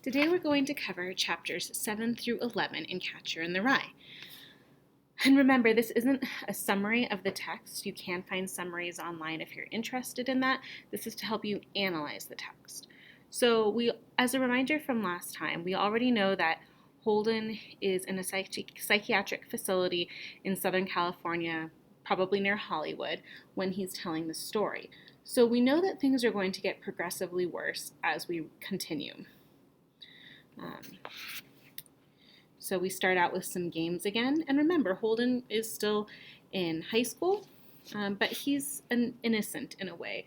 Today we're going to cover chapters 7 through 11 in Catcher in the Rye. And remember, this isn't a summary of the text. You can find summaries online if you're interested in that. This is to help you analyze the text. So as a reminder from last time, we already know that Holden is in a psychiatric facility in Southern California, probably near Hollywood, when he's telling the story. So we know that things are going to get progressively worse as we continue. So we start out with some games again. And remember, Holden is still in high school, but he's an innocent in a way.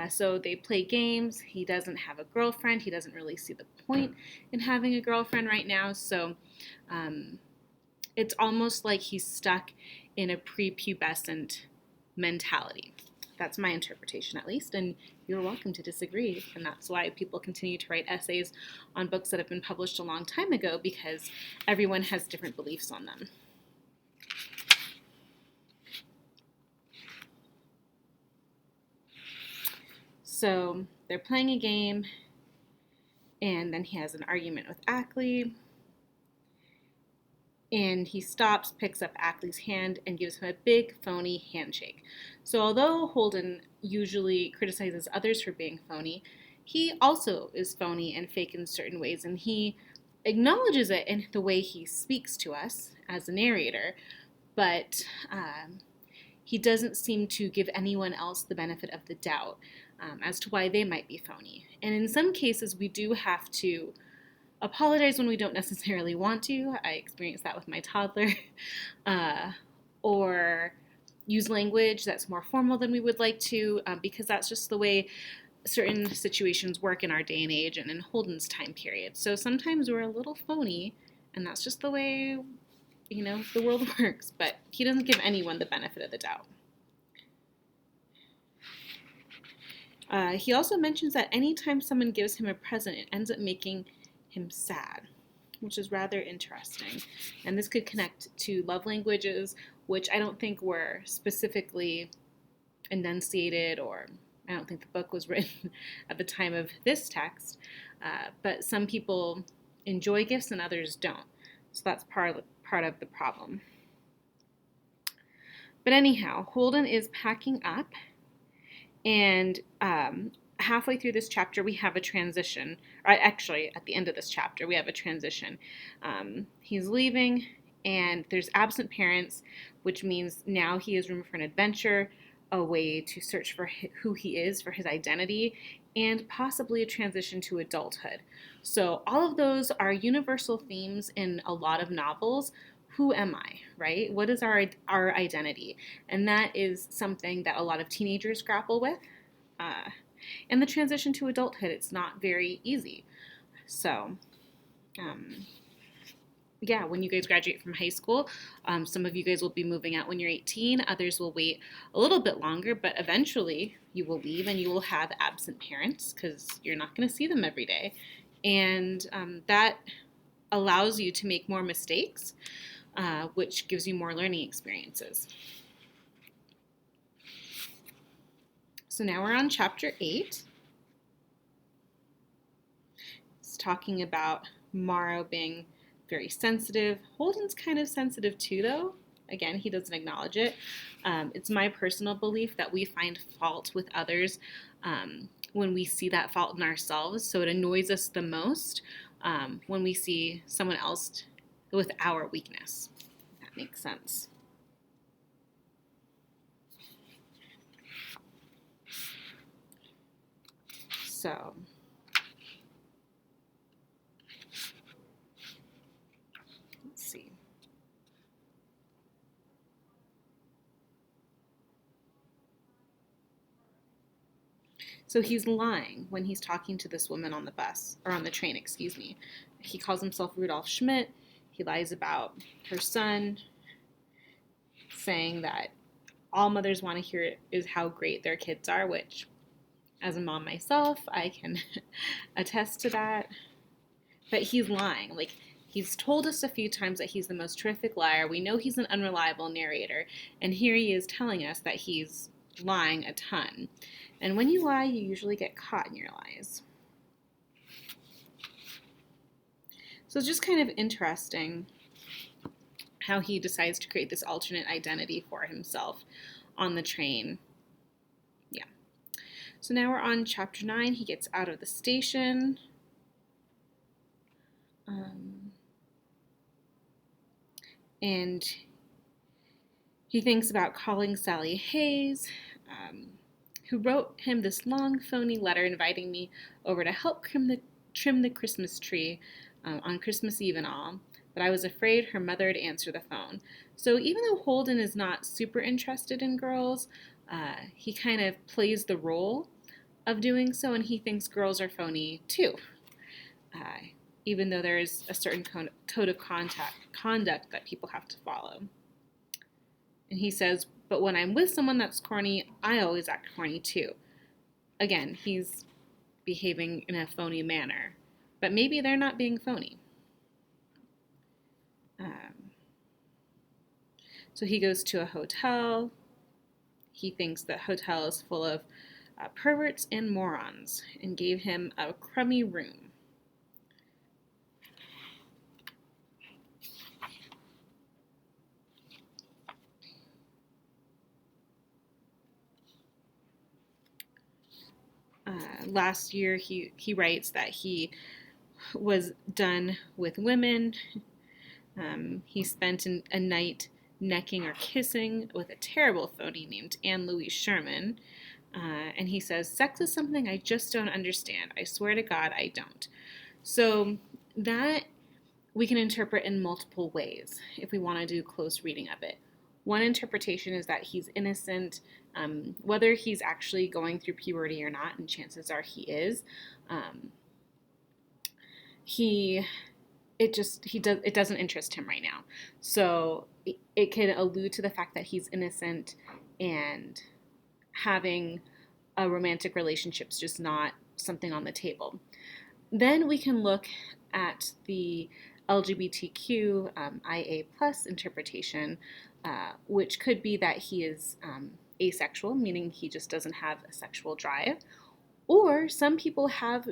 So they play games. He doesn't have a girlfriend. He doesn't really see the point in having a girlfriend right now. So it's almost like he's stuck in a prepubescent mentality. That's my interpretation, at least, and you're welcome to disagree. And that's why people continue to write essays on books that have been published a long time ago, because everyone has different beliefs on them. So they're playing a game, and then he has an argument with Ackley. And he stops, picks up Ackley's hand, and gives him a big, phony handshake. So although Holden usually criticizes others for being phony, he also is phony and fake in certain ways, and he acknowledges it in the way he speaks to us as a narrator, but he doesn't seem to give anyone else the benefit of the doubt as to why they might be phony. And in some cases, we do have to apologize when we don't necessarily want to. I experienced that with my toddler. Or use language that's more formal than we would like to, because that's just the way certain situations work in our day and age and in Holden's time period. So sometimes we're a little phony, and that's just the way, the world works. But he doesn't give anyone the benefit of the doubt. He also mentions that anytime someone gives him a present, it ends up making him sad, which is rather interesting. And this could connect to love languages, which I don't think were specifically enunciated, or I don't think the book was written at the time of this text, but some people enjoy gifts and others don't. So that's part of the problem. But anyhow, Holden is packing up, and halfway through this chapter, we have a transition. Or actually, at the end of this chapter, we have a transition. He's leaving, and there's absent parents, which means now he has room for an adventure, a way to search for who he is, for his identity, and possibly a transition to adulthood. So all of those are universal themes in a lot of novels. Who am I, right? What is our identity? And that is something that a lot of teenagers grapple with. And the transition to adulthood, it's not very easy. So, when you guys graduate from high school, some of you guys will be moving out when you're 18. Others will wait a little bit longer, but eventually you will leave and you will have absent parents because you're not going to see them every day. And that allows you to make more mistakes, which gives you more learning experiences. So now we're on chapter 8. It's talking about Morrow being very sensitive. Holden's kind of sensitive too, though. Again, he doesn't acknowledge it. It's my personal belief that we find fault with others when we see that fault in ourselves. So it annoys us the most when we see someone else with our weakness. If that makes sense. So, let's see. So he's lying when he's talking to this woman on the bus, or on the train, excuse me. He calls himself Rudolf Schmidt. He lies about her son, saying that all mothers want to hear is how great their kids are, which, as a mom myself, I can attest to that. But he's lying. He's told us a few times that he's the most terrific liar. We know he's an unreliable narrator. And here he is telling us that he's lying a ton. And when you lie, you usually get caught in your lies. So it's just kind of interesting how he decides to create this alternate identity for himself on the train. Yeah. So now we're on chapter 9. He gets out of the station. And he thinks about calling Sally Hayes, who wrote him this long, phony letter inviting me over to help trim the Christmas tree on Christmas Eve and all. But I was afraid her mother would answer the phone. So even though Holden is not super interested in girls, he kind of plays the role of doing so, and he thinks girls are phony too. Even though there is a certain code of conduct that people have to follow. And he says, but when I'm with someone that's corny, I always act corny too. Again, he's behaving in a phony manner, but maybe they're not being phony. So he goes to a hotel. He thinks the hotel is full of perverts and morons and gave him a crummy room. Last year, he writes that he was done with women. He spent a night necking or kissing with a terrible phony named Anne Louise Sherman. And he says, sex is something I just don't understand. I swear to God, I don't. So that we can interpret in multiple ways if we want to do close reading of it. One interpretation is that he's innocent, whether he's actually going through puberty or not, and chances are he is. It doesn't interest him right now. So it can allude to the fact that he's innocent, and having a romantic relationship is just not something on the table. Then we can look at the LGBTQ IA plus interpretation, which could be that he is asexual, meaning he just doesn't have a sexual drive. Or some people have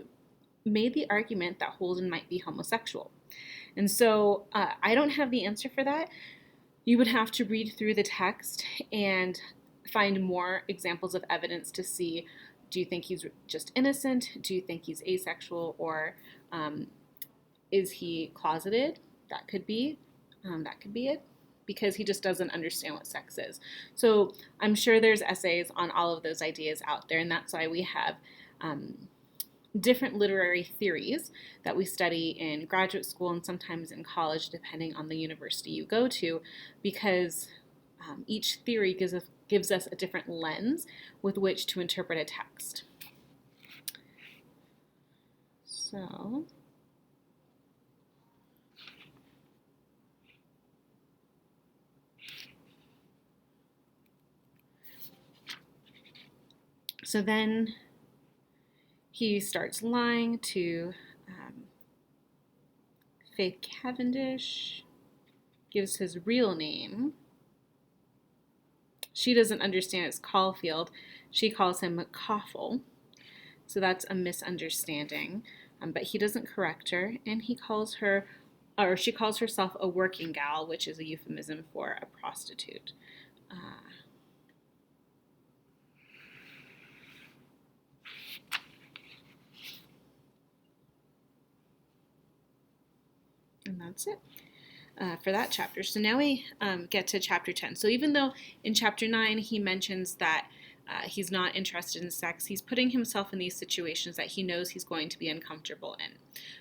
made the argument that Holden might be homosexual. And so I don't have the answer for that. You would have to read through the text and find more examples of evidence to see, do you think he's just innocent? Do you think he's asexual? Or is he closeted? That could be it, because he just doesn't understand what sex is. So I'm sure there's essays on all of those ideas out there, and that's why we have different literary theories that we study in graduate school and sometimes in college, depending on the university you go to, because each theory gives us a different lens with which to interpret a text. So then he starts lying to Faith Cavendish, gives his real name. She doesn't understand it's Caulfield. She calls him Coffle. So that's a misunderstanding. But he doesn't correct her, and he calls her, or she calls herself a working gal, which is a euphemism for a prostitute. And that's it for that chapter. So now we get to chapter 10. So even though in chapter 9 he mentions that he's not interested in sex, he's putting himself in these situations that he knows he's going to be uncomfortable in.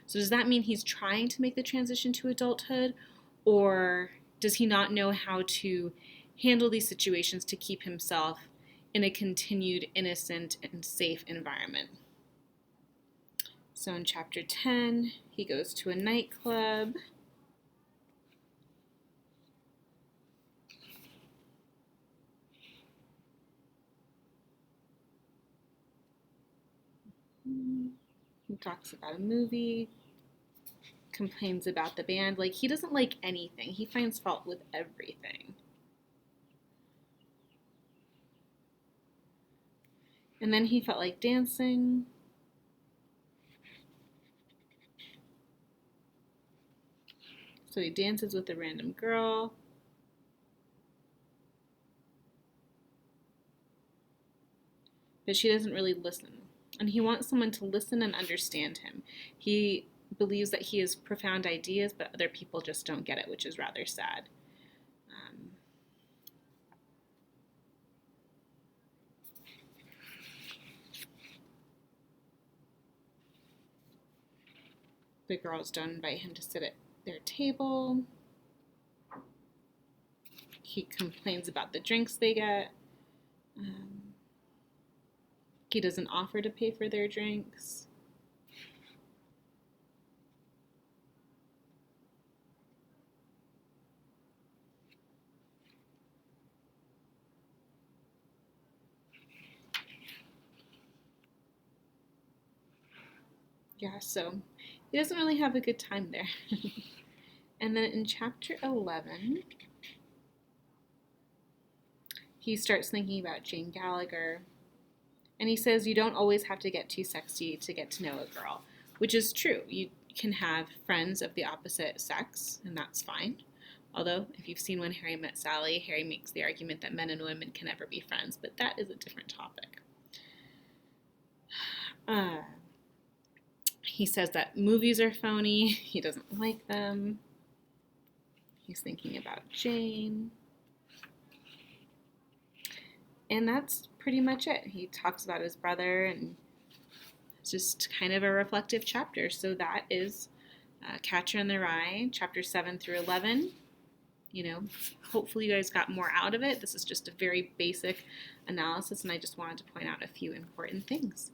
So does that mean he's trying to make the transition to adulthood, or does he not know how to handle these situations to keep himself in a continued innocent and safe environment? So in chapter 10, he goes to a nightclub. He talks about a movie, complains about the band. Like, he doesn't like anything. He finds fault with everything. And then he felt like dancing. So he dances with a random girl. But she doesn't really listen. And he wants someone to listen and understand him. He believes that he has profound ideas, but other people just don't get it, which is rather sad. The girls don't invite him to sit at their table. He complains about the drinks they get. He doesn't offer to pay for their drinks. Yeah, so he doesn't really have a good time there. And then in chapter 11, he starts thinking about Jane Gallagher. And he says you don't always have to get too sexy to get to know a girl, which is true. You can have friends of the opposite sex, and that's fine. Although, if you've seen When Harry Met Sally, Harry makes the argument that men and women can never be friends, but that is a different topic. He says that movies are phony. He doesn't like them. He's thinking about Jane. And that's pretty much it. He talks about his brother, and it's just kind of a reflective chapter. So that is Catcher in the Rye, chapter 7 through 11. You know, hopefully you guys got more out of it. This is just a very basic analysis, and I just wanted to point out a few important things.